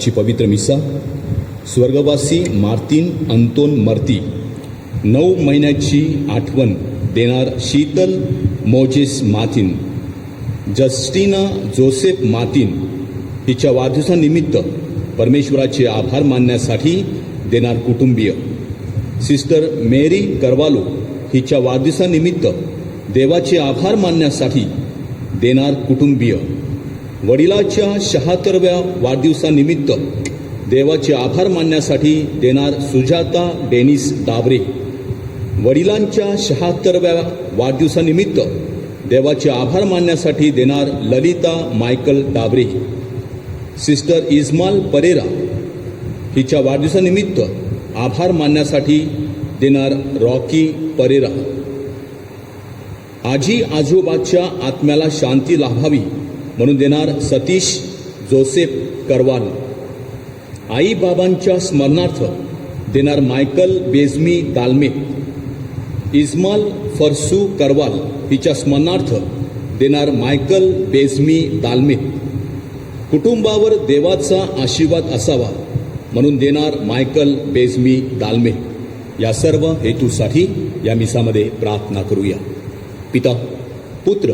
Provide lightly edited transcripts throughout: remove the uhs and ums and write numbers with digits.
आजची पवित्र मिसा स्वर्गवासी मार्तीन अंतोन मर्ती 9 महिन्याची आठवण देणार शीतल मोजेस मार्तीन, जस्टिना जोसेफ मार्तीन हिच्या वाढदिवसानिमित्त परमेश्वराचे आभार मानण्यासाठी देणार कुटुंबीय, सिस्टर मेरी करवालो हिच्या वाढदिवसानिमित्त देवाचे आभार मानण्यासाठी देणार कुटुंबीय, वडिलाच्या 76व्या वाढदिवसानिमित्त देवाचे आभार मानण्यासाठी देणार सुजाता डेनिस डाबरे, वडिलांच्या 76व्या वाढदिवसानिमित्त देवाचे आभार मानण्यासाठी देणार ललिता मायकल डाबरे, सिस्टर इस्माल परेरा हिच्या वाढदिवसानिमित्त आभार मानण्यासाठी देणार रॉकी परेरा, आजी आजोबाच्या आत्म्याला शांती लाभावी म्हणून देणार सतीश जोसेफ करवाल, आई बाबांच्या स्मरणार्थ देणार मायकल बेजमी दालमे, इस्माल फरसू करवाल हिच्या स्मरणार्थ देणार मायकल बेजमी दालमे, कुटुंबावर देवाचा आशीर्वाद असावा म्हणून देणार मायकल बेजमी दालमे. या सर्व हेतूसाठी या मिसामध्ये प्रार्थना करूया. पिता, पुत्र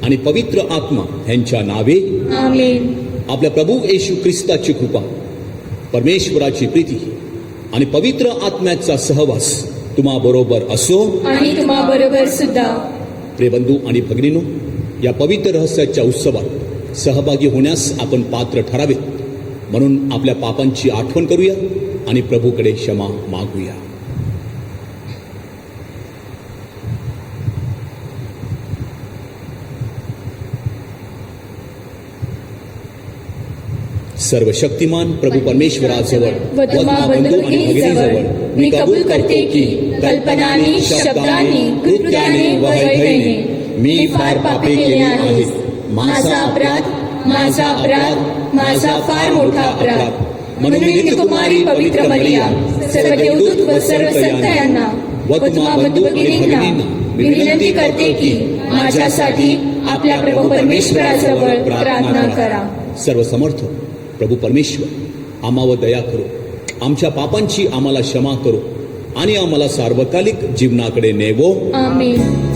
आणि पवित्र आत्मा यांच्या नावे आमेन. आपल्या प्रभू येशू ख्रिस्ताची कृपा, परमेश्वराची प्रीती आणि पवित्र आत्म्याचा सहवास तुम्हा बरोबर असो आणि तुम्हा बरोबर सुद्धा. प्रिय बंधू आणि भगिनींनो, या पवित्र रहस्याच्या उत्सवात सहभागी होण्यास आपण पात्र ठरावे म्हणून आपल्या पापांची आठवण करूया आणि प्रभूकडे क्षमा मागूया. सर्व शक्तिमान प्रभू परमेश्वराजवळ व तुम्हा बंधू आणि भगिनीजवळ मी कबूल करते की कल्पनाने, शब्दाने, कृत्याने व वैभवाने मी फार पापे केली आहेत. माझा अपराध, माझा फार मोठा अपराध. म्हणून मी कुमारी पवित्र मरिया, सर्व देवदूत व सर्व संत यांना व तुम्हा बंधू भगिनींना विनंती करते की माझ्यासाठी आपल्या प्रभू परमेश्वराजवळ प्रार्थना करा. सर्व समर्थ प्रभू परमेश्वर आम्हावर दया करो, आमच्या पापांची आम्हाला क्षमा करो आणि आम्हाला सार्वकालिक जीवनाकडे नेवो. आमेन.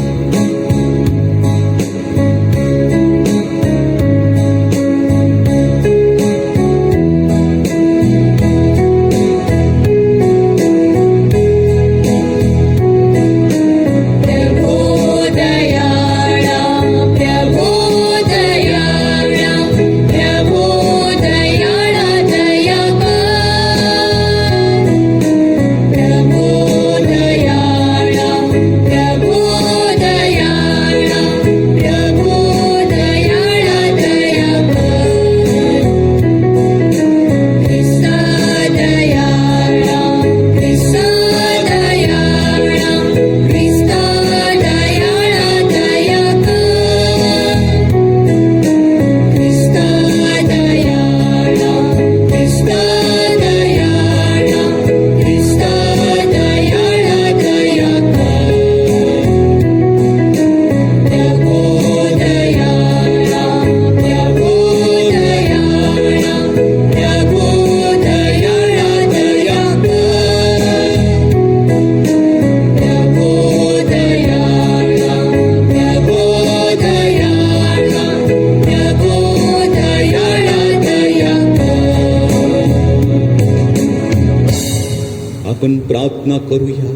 आपण प्रार्थना करूया.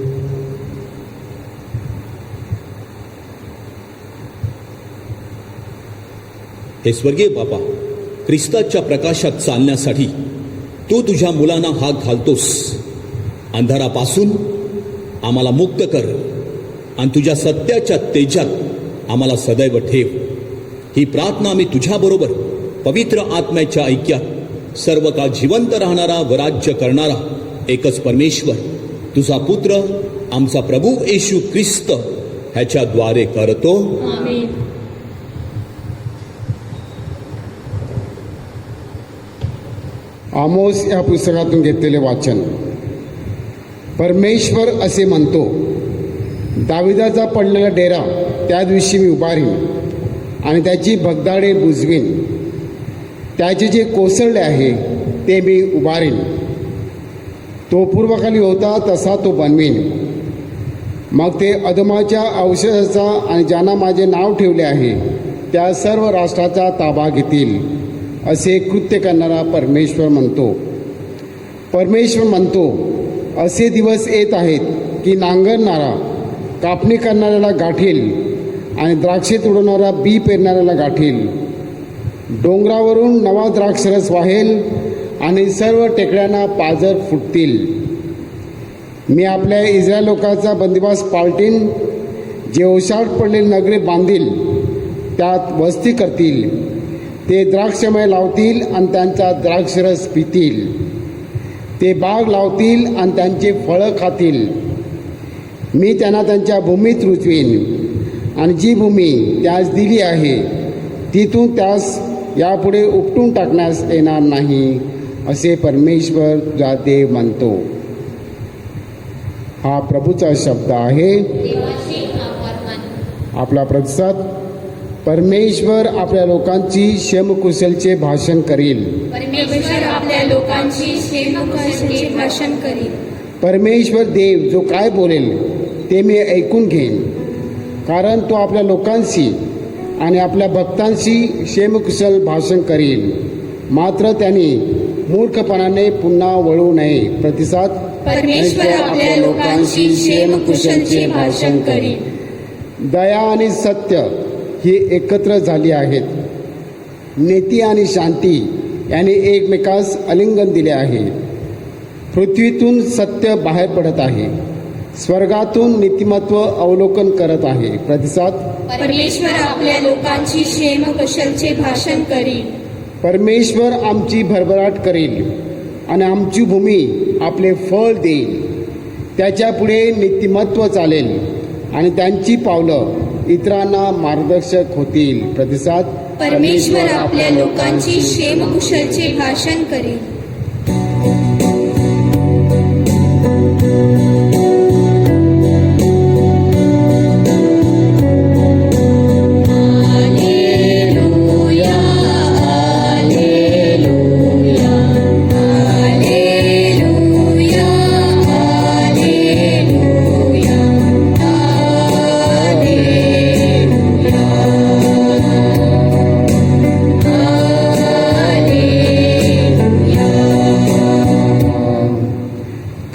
हे स्वर्गीय बापा, ख्रिस्ताच्या प्रकाशात चालण्यासाठी तू तुझ्या मुलांना हात घालतोस. अंधारापासून आम्हाला मुक्त कर आणि तुझ्या सत्याच्या तेजात आम्हाला सदैव ठेव. ही प्रार्थना आम्ही तुझ्याबरोबर पवित्र आत्म्याच्या ऐक्यात सर्व काळ जिवंत राहणारा व राज्य करणारा एकच परमेश्वर तुझा पुत्र आमचा प्रभू येशू ख्रिस्त ह्याच्या द्वारे करतो. आमेन. आमोस या पुस्तकातून घेतलेले वाचन. परमेश्वर असे म्हणतो, दाविदाचा पडलेला डेरा त्या दिवशी मी उभारीन आणि त्याची भगदाडे बुजवीन. त्याचे जे कोसळले आहे ते मी उभारीन. तो पूर्वकाली होता तसा तो बनवीन. मग ते अधमाच्या अवशेषाचा आणि ज्यांना माझे नाव ठेवले आहे त्या सर्व राष्ट्राचा ताबा घेतील, असे कृत्य करणारा परमेश्वर म्हणतो. परमेश्वर म्हणतो, असे दिवस येत आहेत की नांगरणारा कापणी करणाऱ्याला गाठील आणि द्राक्षे तुडवणारा बी पेरणाऱ्याला गाठील. डोंगरावरून नवा द्राक्षरस वाहेल आणि सर्व टेकड्यांना पाझर फुटतील. मी आपल्या इस्रायल लोकांचा बंदिवास पालटीन, जे ओसाड पडलेली नगरे बांधील, त्यात वस्ती करतील. ते द्राक्षमय लावतील आणि त्यांचा द्राक्षरस पितील. ते बाग लावतील आणि त्यांचे फळं खातील. मी त्यांना त्यांच्या भूमीत रुजवीन आणि जी भूमी त्यास दिली आहे तिथून त्यास यापुढे उपटून टाकण्यास येणार नाही, असे परमेश्वर तुझा देव म्हणतो. हा प्रभूचा शब्द आहे. आपला प्रतिसाद. परमेश्वर आपल्या लोकांची क्षेमकुशलचे भाषण करील. परमेश्वर आपल्या लोकांची क्षेमकुशलचे भाषण करील. परमेश्वर देव जो काय बोलेल ते मी ऐकून घेईन, कारण तो आपल्या लोकांशी आणि आपल्या भक्तांशी क्षेमकुशल भाषण करील. मात्र त्यांनी मूर्खपणाने पुन्हा वळू नये. प्रतिसाद. परमेश्वर आपल्या लोकांशी क्षेमकुशलचे भाषण करील. दया आणि सत्य ही एकत्र झाली आहेत. नीती आणि शांती यांनी एकमेकास आलिंगन दिले आहे. पृथ्वीतून सत्य बाहेर पडत आहे. स्वर्गातून नीतिमत्व अवलोकन करत आहे. प्रतिसाद. परमेश्वर आपल्या लोकांची क्षेमकुशलचे भाषण करील. परमेश्वर आमची भरभराट करील आणि आमची भूमी आपले फळ देईल. त्याच्या पुढे नीतिमत्व चालेल आणि त्यांची पावलं इतरांना मार्गदर्शक होतील. प्रतिसाद. परमेश्वर आपल्या लोकांची क्षेमकुशलचे भाषण करील.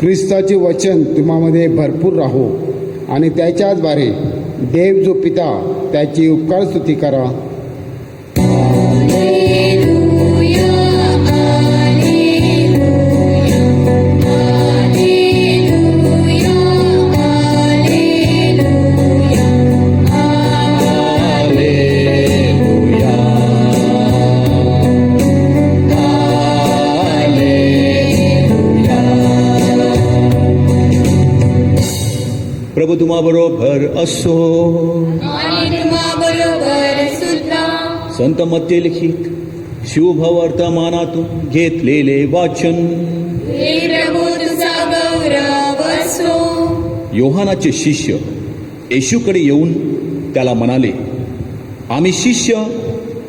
ख्रिस्ताचे वचन तुम्हामध्ये भरपूर राहो आणि त्याच्याद्वारे देव जो पिता त्याची उपकार स्तुती करा. प्रभू तुम्हाबरोबर असो. आणि तुम्हाबरोबर सुद्धा. संत मत्ते लिखित शुभ वर्तमानातून घेतलेले वाचन. हे प्रभू तुझा गौरव असो. योहानाचे शिष्य येशूकडे येऊन त्याला म्हणाले, आम्ही शिष्य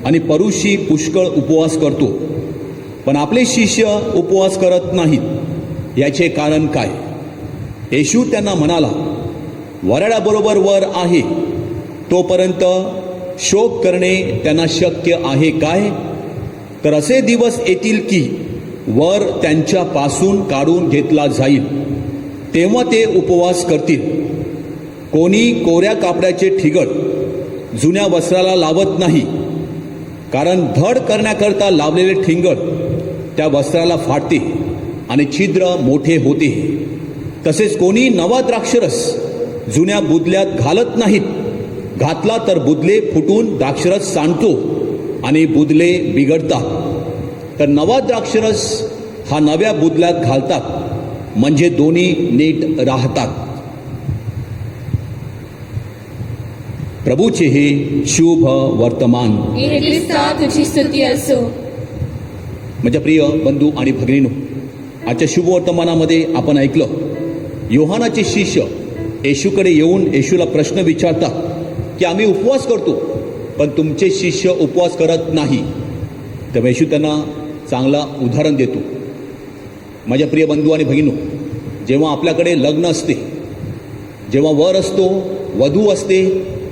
आणि परुषी पुष्कळ उपवास करतो, पण आपले शिष्य उपवास करत नाहीत. याचे कारण काय? येशू त्यांना म्हणाला, वऱ्हाडाबरोबर वर आहे तोपर्यंत शोक करणे त्यांना शक्य आहे काय? तर असे दिवस येतील की वर त्यांच्यापासून काढून घेतला जाईल, तेव्हा ते उपवास करतील. कोणी कोऱ्या कापडाचे ठिगळ जुन्या वस्त्राला लावत नाही, कारण धड करण्याकरता लावलेले ठिंगळ त्या वस्त्राला फाटते आणि छिद्र मोठे होते. तसेच कोणी नवा द्राक्षरस जुन्या बुदल्यात घालत नाहीत. घातला तर बुदले फुटून द्राक्षरस सांडतो आणि बुदले बिघडतात. तर नवा द्राक्षरस हा नव्या बुदल्यात घालतात, म्हणजे दोन्ही नीट राहतात. प्रभूचे हे शुभ वर्तमान. हे ख्रिस्ता तुझी स्तुती असो. माझ्या प्रिय बंधू आणि भगिनींनो, आजच्या शुभ वर्तमानामध्ये आपण ऐकलं, योहानाचे शिष्य येशूकडे येऊन येशूला प्रश्न विचारतात की आम्ही उपवास करतो, पण तुमचे शिष्य उपवास करत नाही. तर येशू त्यांना चांगलं उदाहरण देतो. माझ्या प्रिय बंधू आणि भगिनी, जेव्हा आपल्याकडे लग्न असते, जेव्हा वर असतो, वधू असते,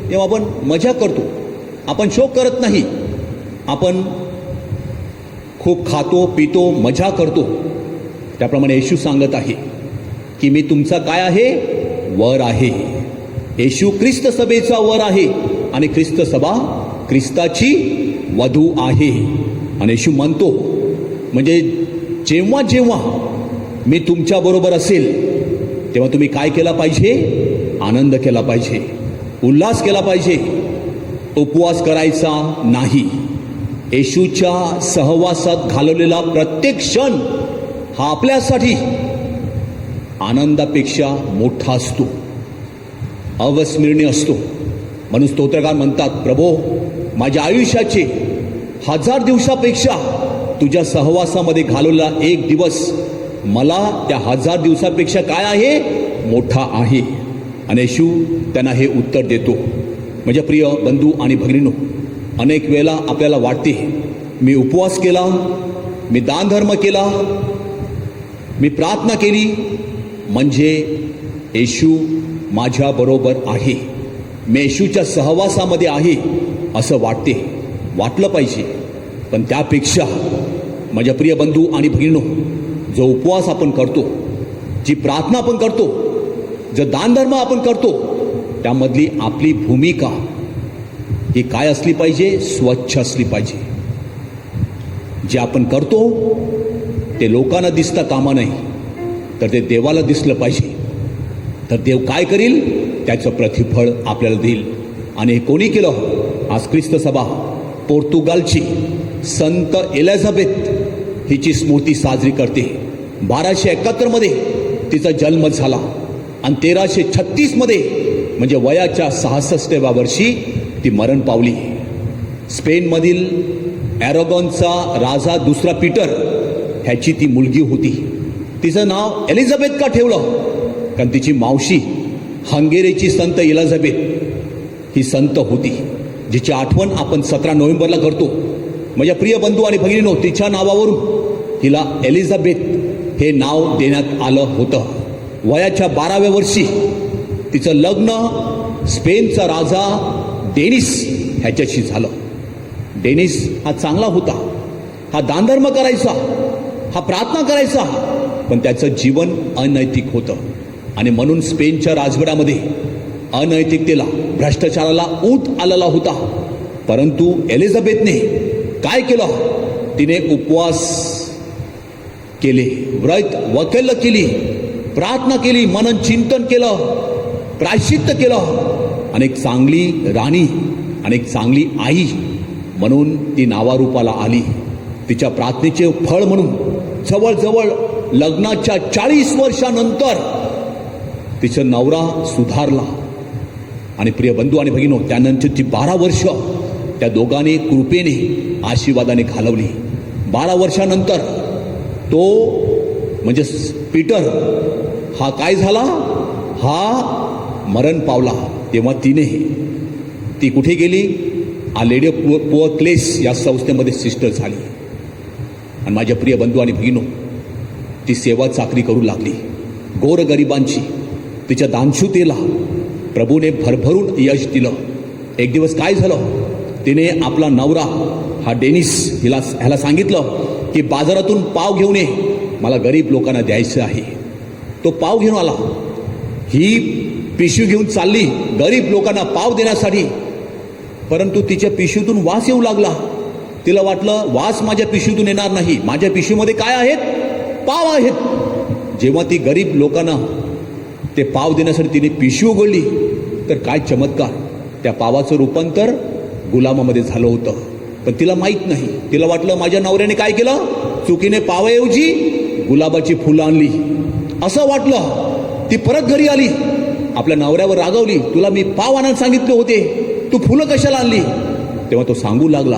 तेव्हा आपण मजा करतो, आपण शोक करत नाही. आपण खूप खातो, पितो, मजा करतो. त्याप्रमाणे येशू सांगत आहे की मी तुमचा काय आहे, वर आहे. येशू ख्रिस्त सभेचा वर आहे आणि ख्रिस्त सभा ख्रिस्ताची वधू आहे. आणि येशू म्हणतो, म्हणजे जेव्हा जेव्हा मी तुमच्या बरोबर असेल तेव्हा तुम्ही काय केला पाहिजे, आनंद केला पाहिजे, उल्हास केला पाहिजे, उपवास करायचा नाही. येशूच्या सहवासात घालवलेला प्रत्येक क्षण हा आपल्यासाठी आनंदापेक्षा मोठा असतो, अविस्मरणीय असतो. म्हणून स्तोत्रकार म्हणतात, प्रभो, माझ्या आयुष्याचे 1000 दिवसापेक्षा तुझ्या सहवासामध्ये घालवलेला एक दिवस मला त्या 1000 दिवसापेक्षा काय आहे, मोठा आहे. आणि येशू त्यांना हे उत्तर देतो. म्हणजे प्रिय बंधू आणि भगिनींनो, अनेक वेळेला आपल्याला वाटते मी उपवास केला, मी दानधर्म केला, मी प्रार्थना केली म्हणजे येशू माझ्याबरोबर आहे, मी येशूच्या सहवासामध्ये आहे असं वाटते, वाटलं पाहिजे. पण त्यापेक्षा माझ्या प्रिय बंधू आणि भगिनींनो, जो उपवास आपण करतो, जी प्रार्थना आपण करतो, जो दानधर्म आपण करतो, त्यामधली आपली भूमिका ही काय असली पाहिजे, स्वच्छ असली पाहिजे. जे आपण करतो ते लोकांना दिसता कामा नाही, तर ते देवाला दिसलं पाहिजे. तर देव काय करील, त्याचं प्रतिफळ आपल्याला देईल. आणि हे कोणी केलं, आज ख्रिस्त सभा पोर्तुगालची संत एलिझाबेथ हिची स्मृती साजरी करते. 1271 मध्ये तिचा जन्म झाला आणि 1336 मध्ये म्हणजे वयाच्या 66व्या वर्षी ती मरण पावली. स्पेनमधील ॲरोगॉनचा राजा दुसरा पीटर ह्याची ती मुलगी होती. तिचं नाव एलिझाबेथ का ठेवलं, कारण तिची मावशी हंगेरीची संत एलिझाबेथ ही संत होती, जिची आठवण आपण 17 नोव्हेंबरला करतो. माझ्या प्रिय बंधू आणि भगिनींनो, तिच्या नावावरून हिला एलिझाबेथ हे नाव देण्यात आलं होतं. वयाच्या 12व्या वर्षी तिचं लग्न स्पेनचा राजा डेनिस ह्याच्याशी झालं. डेनिस हा चांगला होता, हा दानधर्म करायचा, हा प्रार्थना करायचा, पण त्याचं जीवन अनैतिक होतं. आणि म्हणून स्पेनच्या राजवड्यामध्ये अनैतिकतेला, भ्रष्टाचाराला ऊत आलेला होता. परंतु एलिझाबेथने काय केलं, तिने उपवास केले, व्रत वकेल केली, प्रार्थना केली, मनन चिंतन केलं, प्रायश्चित्त केलं. आणि एक चांगली राणी आणि एक चांगली आई म्हणून ती नावारूपाला आली. तिच्या प्रार्थनेचे फळ म्हणून जवळजवळ लग्नाच्या 40 वर्षानंतर तिचं नवरा सुधारला. आणि प्रिय बंधू आणि भगिनो, त्यानंतरची 12 वर्ष त्या दोघांनी कृपेने, आशीर्वादाने घालवली. 12 वर्षानंतर तो म्हणजे पीटर हा काय झाला, हा मरण पावला. तेव्हा ती कुठे गेली, आ लेडी पुअर क्लेस या संस्थेमध्ये सिस्टर झाली. आणि माझ्या प्रिय बंधू आणि भगिनो, ती सेवा चाकरी करू लागली गोरगरिबांची. तिच्या दानशूतेला प्रभूने भरभरून यश दिलं. एक दिवस काय झालं, तिने आपला नवरा हा डेनिस ह्याला सांगितलं की बाजारातून पाव घेऊन ये, मला गरीब लोकांना द्यायचं आहे. तो पाव घेऊन आला, ही पिशवी घेऊन चालली गरीब लोकांना पाव देण्यासाठी. परंतु तिच्या पिशवीतून वास येऊ लागला. तिला वाटलं वास माझ्या पिशवीतून येणार नाही, माझ्या पिशवीमध्ये काय आहेत, पाव आहेत. जेव्हा ती गरीब लोकांना ते पाव देण्यासाठी तिने पिशवी उघडली, तर काय चमत्कार, त्या पावाचं रूपांतर गुलामामध्ये झालं होतं. पण तिला माहीत नाही. तिला वाटलं माझ्या नवऱ्याने काय केलं, चुकीने पावाऐवजी गुलाबाची फुलं आणली असं वाटलं. ती परत घरी आली, आपल्या नवऱ्यावर रागवली, तुला मी पाव आणायला सांगितले होते, तू फुलं कशाला आणली. तेव्हा तो सांगू लागला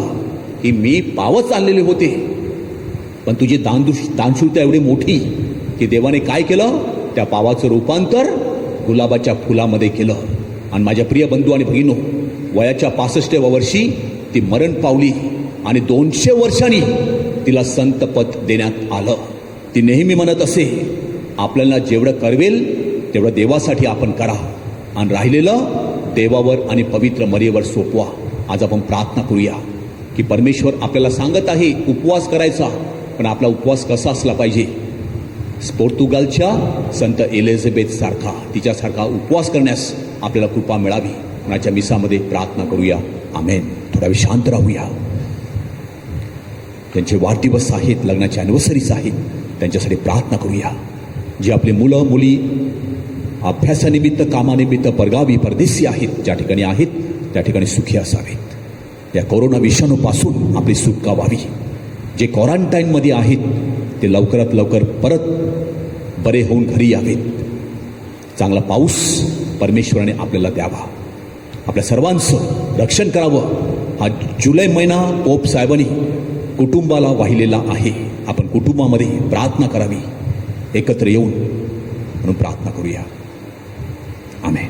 की मी पावच आणलेले होते, पण तुझी दानशूरता एवढी मोठी की देवाने काय केलं, त्या पावाचं रूपांतर गुलाबाच्या फुलामध्ये केलं. आणि माझ्या प्रिय बंधू आणि भगिनो, वयाच्या 65व्या वर्षी ती मरण पावली. आणि 200 वर्षांनी तिला संत पद देण्यात आलं. ती नेहमी म्हणत असे, आपल्याला जेवढं करवेल तेवढं देवासाठी आपण करा आणि राहिलेलं देवावर आणि पवित्र मर्यादेवर सोपवा. आज आपण प्रार्थना करूया की परमेश्वर आपल्याला सांगत आहे उपवास करायचा, पण आपला उपवास कसा असला पाहिजे. पोर्तुगालच्या संत एलिझाबेथ सारखा, तिच्यासारखा उपवास करण्यास आपल्याला कृपा मिळावी. कोणाच्या मिसामध्ये प्रार्थना करूया. आमेन. थोडा वेळ शांत राहूया. त्यांचे वाढदिवस आहेत, लग्नाच्या अॅनिव्हर्सरीज आहेत, त्यांच्यासाठी प्रार्थना करूया. जे आपले मुलं मुली अभ्यासानिमित्त कामानिमित्त परगावी परदेशी आहेत, ज्या ठिकाणी आहेत त्या ठिकाणी सुखी असावेत. या कोरोना विषाणूपासून आपली सुटका व्हावी. जे क्वारंटाईनमध्ये आहेत ते लवकरात लवकर परत बरे होऊन घरी यावेत. चांगला पाऊस परमेश्वराने आपल्याला द्यावा. आपल्या सर्वांचं रक्षण करावं. हा जुलै महिना पोप साहेबांनी कुटुंबाला वाहिलेला आहे. आपण कुटुंबामध्ये प्रार्थना करावी, एकत्र येऊन म्हणून प्रार्थना करूया. आमेन.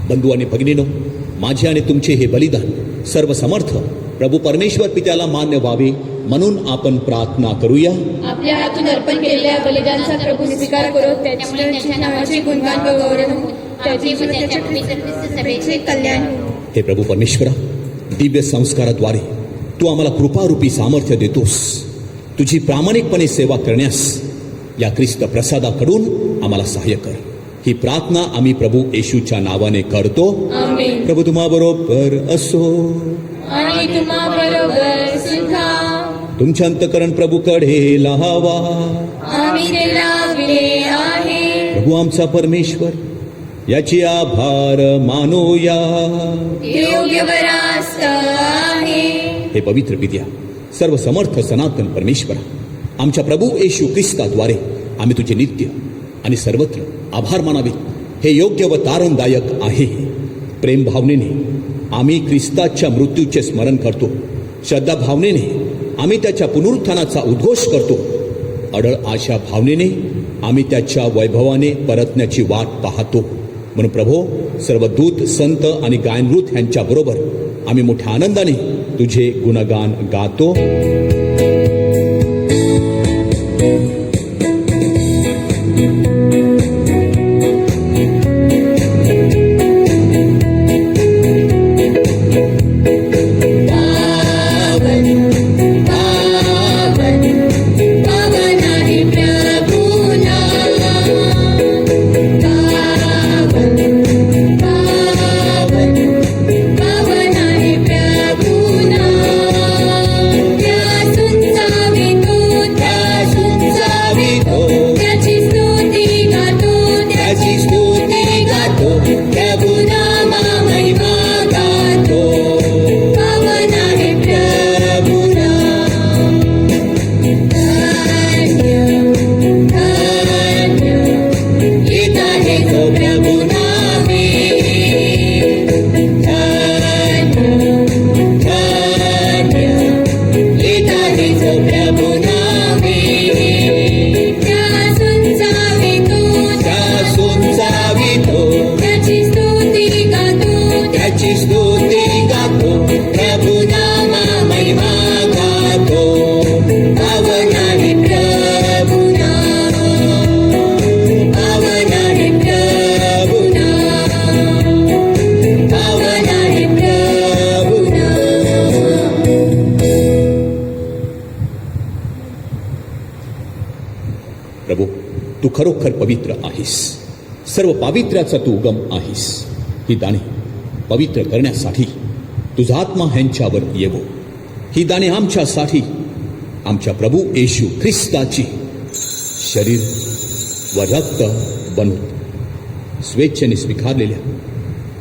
बंधू आणि भगिनीनो, माझे आणि तुमचे हे बलिदान सर्व समर्थ प्रभू परमेश्वर पित्याला मान्य व्हावे म्हणून आपण प्रार्थना करूया. आपल्या हातून अर्पण केलेल्या बलिदानाचा प्रभू स्वीकार करो. त्याच्या नावाचे गुणगान व गौरव हो. त्याचे व त्याच्या पवित्र ख्रिस्त सभेचे कल्याण हो. हे प्रभू परमेश्वरा, दिव्य संस्काराद्वारे तू आम्हाला कृपारूपी सामर्थ्य देतोस. तुझी प्रामाणिकपणे सेवा करण्यास या ख्रिस्त प्रसादाकडून आम्हाला सहाय्य कर. ही प्रार्थना आम्ही प्रभू येशूच्या नावाने करतो. आमेन. प्रभू तुम्हा बरोबर असो. आणि तुम्हा बरोबर सुद्धा. तुमच्या अंतकरण प्रभूकडे लावा. आम्ही ते लावले आहे. प्रभू आमचा परमेश्वर, याची आभार मानूया. ते योग्य वरास्त आहे. हे पवित्र पित्या, सर्व समर्थ सनातन परमेश्वरा, आमच्या प्रभू येशू ख्रिस्ताद्वारे आम्ही तुझे नित्य आणि सर्वत्र आभार मानावे. हे योग्य व तारणदायक आहे. प्रेम भावनेने आम्ही ख्रिस्ताच्या मृत्यूचे स्मरण करतो. श्रद्धा भावनेने आम्ही त्याच्या पुनरुत्थानाचा उद्घोष करतो. अढळ आशा भावनेने आम्ही त्याच्या वैभवाने परतण्याची वाट पाहतो. म्हणून प्रभो, सर्व दूत, संत आणि गायनृत यांच्या बरोबर आम्ही मोठ्या आनंदाने तुझे गुणगान गातो. खरोखर पवित्र आहेस. सर्व पावित्र्याचा तू उगम आहेस. ही दाणे पवित्र करण्यासाठी तुझा आत्मा ह्यांच्यावर येवो. ही दाणे आमच्यासाठी आमच्या प्रभू येशू ख्रिस्ताची शरीर व रक्त बनवून स्वेच्छेने स्वीकारलेल्या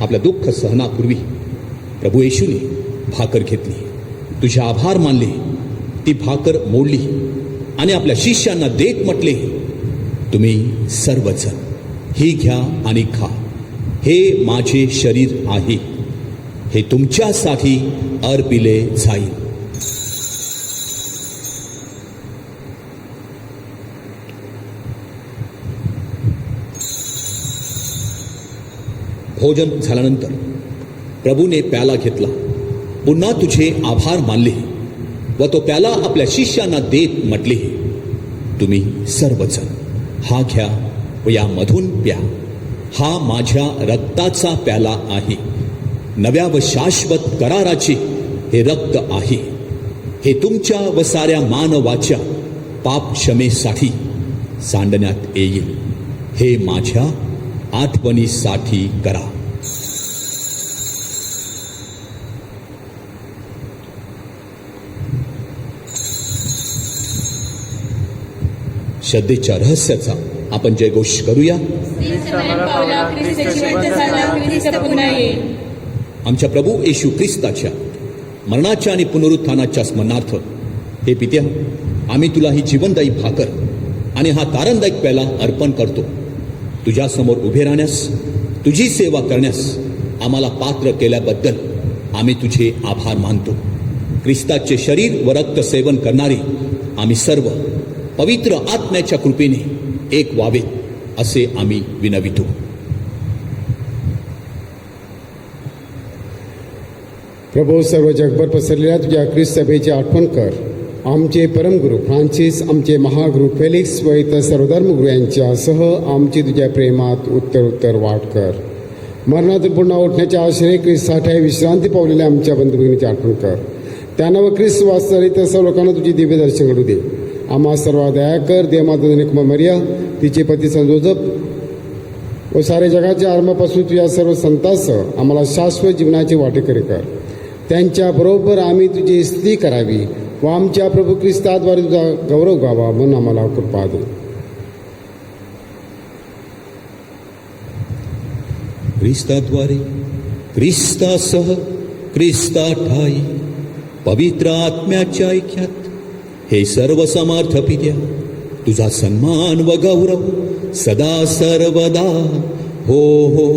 आपल्या दुःख सहनापूर्वी प्रभू येशूने भाकर घेतली, तुझे आभार मानले, ती भाकर मोडली आणि आपल्या शिष्यांना देत म्हटले, तुम्ही सर्वजण ही घ्या आणि खा, हे माझे शरीर आहे, हे तुमच्यासाठी अर्पिले जाईल. भोजन झाल्यानंतर प्रभूने प्याला घेतला, पुन्हा तुझे आभार मानले व तो प्याला आपल्या शिष्यांना देत म्हटले, तुम्ही सर्वजण हा घ्या व यामधून प्या, हा माझ्या रक्ताचा प्याला आहे, नव्या व शाश्वत कराराचे हे रक्त आहे, हे तुमच्या व साऱ्या मानवाच्या पाप क्षमेसाठी सांडण्यात येईल, हे माझ्या आठवणीसाठी करा. श्रद्धेच्या रहस्याचा आपण जयघोष करूया. आमच्या प्रभू येशू ख्रिस्ताच्या मरणाच्या आणि पुनरुत्थानाच्या स्मरणार्थ हे पित्या, आम्ही तुला ही जीवनदायी भाकर आणि हा तारणदायक प्याला अर्पण करतो. तुझ्या समोर उभे राहण्यास, तुझी सेवा करण्यास आम्हाला पात्र केल्याबद्दल आम्ही तुझे आभार मानतो. ख्रिस्ताचे शरीर व रक्त सेवन करणारे आम्ही सर्व पवित्र आत्म्याच्या कृपेने एक व्हावेत असे आम्ही विनवितो. प्रभू, सर्व जगभर पसरलेल्या तुझ्या ख्रिस्त सभेची आठवण कर. आमचे परमगुरू फ्रान्सिस, आमचे महागुरू फेलिक्स व इतर सर्व धर्मगुरू यांच्यासह आमची तुझ्या प्रेमात उत्तर वाढ कर. मरणातून पुन्हा उठण्याच्या आश्रय ख्रिस्तासाठी विश्रांती पावलेल्या आमच्या बंधुभगिनीची आठवण कर. त्यांना व ख्रिस्त वाचणारी तर सर्व लोकांना तुझी दिव्य दर्शन घडू दे. आम्हा सर्व दया कर. देवमाता धनिकुमार मरिया, तिचे पती संत जोसेफ व सारे जगाच्या आरंभापासून तुझ्या सर्व संतांसह आम्हाला शाश्वत जीवनाचे वाटेकरी कर. त्यांच्याबरोबर आम्ही तुझी स्तुती करावी व आमच्या प्रभू ख्रिस्ताद्वारे तुझा गौरव गावा म्हणून आम्हाला कृपा दे. ख्रिस्ताद्वारे, ख्रिस्तासह, ख्रिस्ताठाई, पवित्र आत्म्याच्या ऐक्यात हे सर्व समर्थ पित्या, तुझा सन्मान व गौरव सदा सर्वदा हो हो.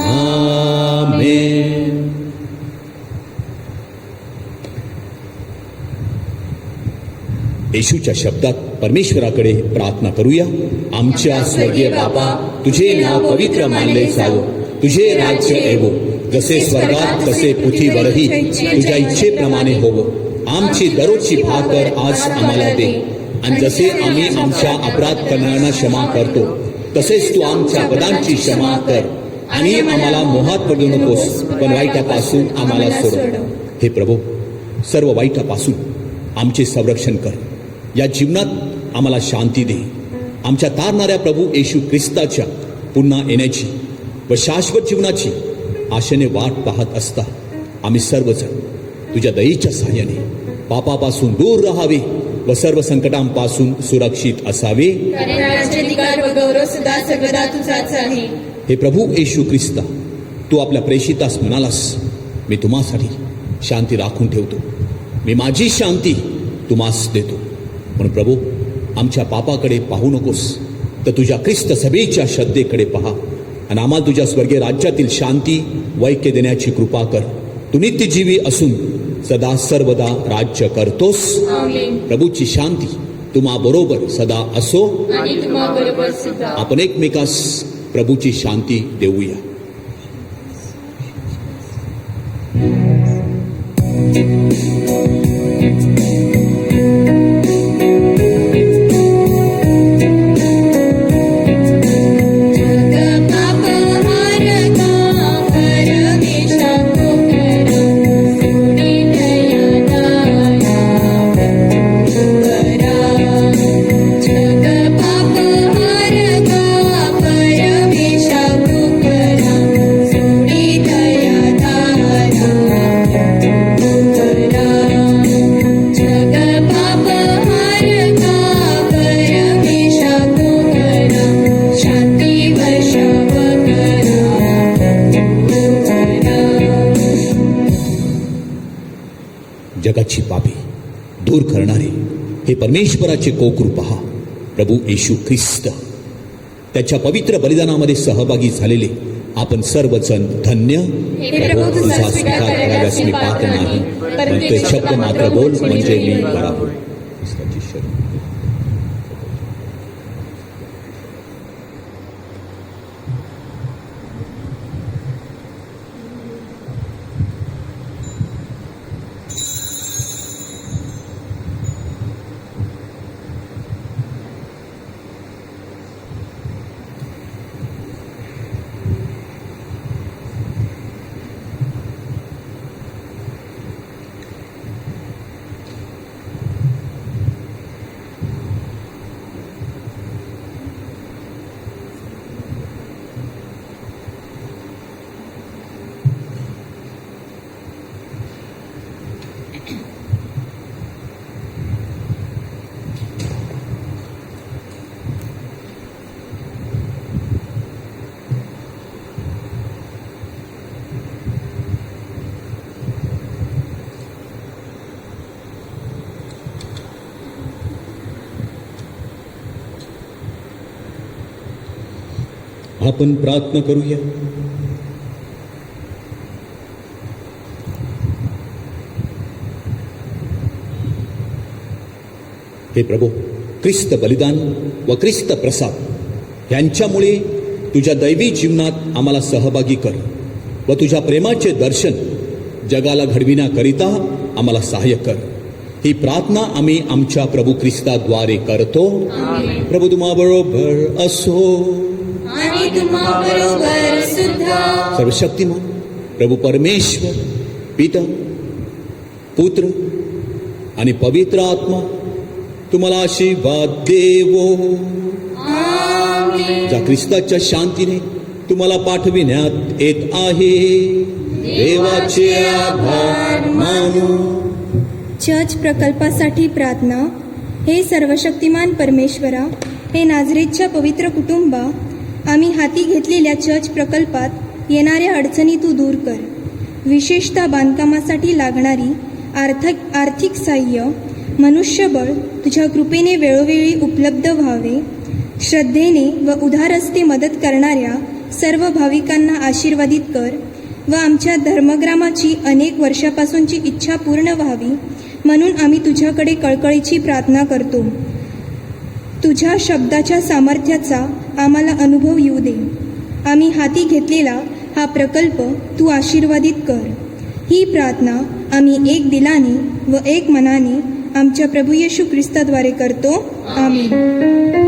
आमेन. येशूच्या शब्दात परमेश्वराकडे प्रार्थना करूया. आमच्या स्वर्गीय बापा, तुझे नाव पवित्र मानले जावो, तुझे राज्य येवो, जसे स्वर्गात तसे पृथ्वीवरही तुझ्या इच्छेप्रमाणे होवो. आमची दररोजची भाकर आज आम्हाला दे, आणि जसे आम्ही आमच्या अपराध करणाऱ्यांना क्षमा करतो तसेच तू आमच्या पदांची क्षमा कर, आणि आम्हाला मोहात पडू नकोस, पण वाईटापासून आम्हाला सोड. हे प्रभू, सर्व वाईटापासून आमचे संरक्षण कर. या जीवनात आम्हाला शांती दे. आमच्या तारणाऱ्या प्रभू येशू ख्रिस्ताच्या पुन्हा येण्याची व शाश्वत जीवनाची आशेने वाट पाहत असता आम्ही सर्वजण तुझ्या दयेच्या सहाय्याने पापापासून दूर राहावे व सर्व संकटांपासून सुरक्षित असावे. हे प्रभू येशू ख्रिस्ता, तू आपल्या प्रेषितास म्हणालास, मी तुम्हासाठी शांती राखून ठेवतो, मी माझी शांती तुम्हास देतो. म्हणून प्रभू, आमच्या पापाकडे पाहू नकोस, तर तुझ्या ख्रिस्त सभेच्या श्रद्धेकडे पहा आणि आम्हाला तुझ्या स्वर्गीय राज्यातील शांती वैक्य देण्याची कृपा कर. तू नित्यजीवी असून सदा सर्वदा राज्य करतोस. प्रभूची शांती तुम्हा बरोबर सदा असो. आपण एकमेकास प्रभूची शांती देऊया. जग पाप जगाची पापे दूर करणारे हे परमेश्वराचे कोकरू पहा, प्रभू येशू ख्रिस्त. त्याच्या पवित्र बलिदानामध्ये सहभागी झालेले आपण सर्वजण धन्य. हे प्रभू तुझा स्वीकार कराव्यास मी पात्र नाही, पण ते शब्द मात्र बोल म्हणजे मी करावं. आपण प्रार्थना करूया. हे प्रभू, ख्रिस्त बलिदान व ख्रिस्त प्रसाद यांच्यामुळे तुझ्या दैवी जीवनात आम्हाला सहभागी कर व तुझ्या प्रेमाचे दर्शन जगाला घडविण्याकरिता आम्हाला सहाय्य कर. ही प्रार्थना आम्ही आमच्या प्रभू ख्रिस्ताद्वारे करतो. प्रभू तुम्हाबरोबर असो. आणि तुम्हाबरोबर सुद्धा. सर्वशक्तिमान प्रभू परमेश्वर पिता, पुत्र आणि पवित्र आत्मा तुम्हाला आशीर्वाद देवो. आमेन. ज्या ख्रिस्ताच्या शांतीने तुम्हाला पाठविण्यात येत आहे, देवाचे आभार मानू. चर्च प्रकल्पासाठी प्रार्थना. हे सर्वशक्तिमान परमेश्वरा, हे नाझरेतच्या पवित्र कुटुंबा, आम्ही हाती घेतलेल्या चर्च प्रकल्पात येणाऱ्या अडचणी तू दूर कर. विशेषतः बांधकामासाठी लागणारी आर्थिक साह्य, मनुष्यबळ तुझ्या कृपेने वेळोवेळी उपलब्ध व्हावे. श्रद्धेने व उदारस्ते मदत करणाऱ्या सर्व भाविकांना आशीर्वादित कर व आमच्या धर्मग्रामाची अनेक वर्षापासूनची इच्छा पूर्ण व्हावी म्हणून आम्ही तुझ्याकडे कळकळीची प्रार्थना करतो. तुझ्या शब्दाच्या सामर्थ्याचा आम्हाला अनुभव येऊ दे. आम्ही हाती घेतलेला हा प्रकल्प तू आशीर्वादित कर. ही प्रार्थना आम्ही एक दिलाने व एक मनाने आमच्या प्रभू येशू ख्रिस्ताद्वारे करतो. आमेन.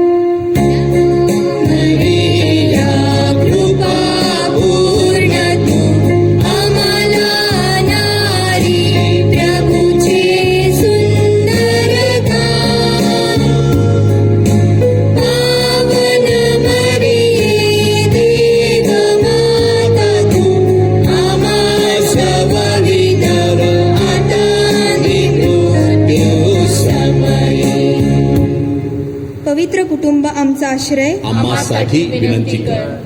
पवित्र कुटुंब आमचा आश्रय आम्हासाठी विनंती कर.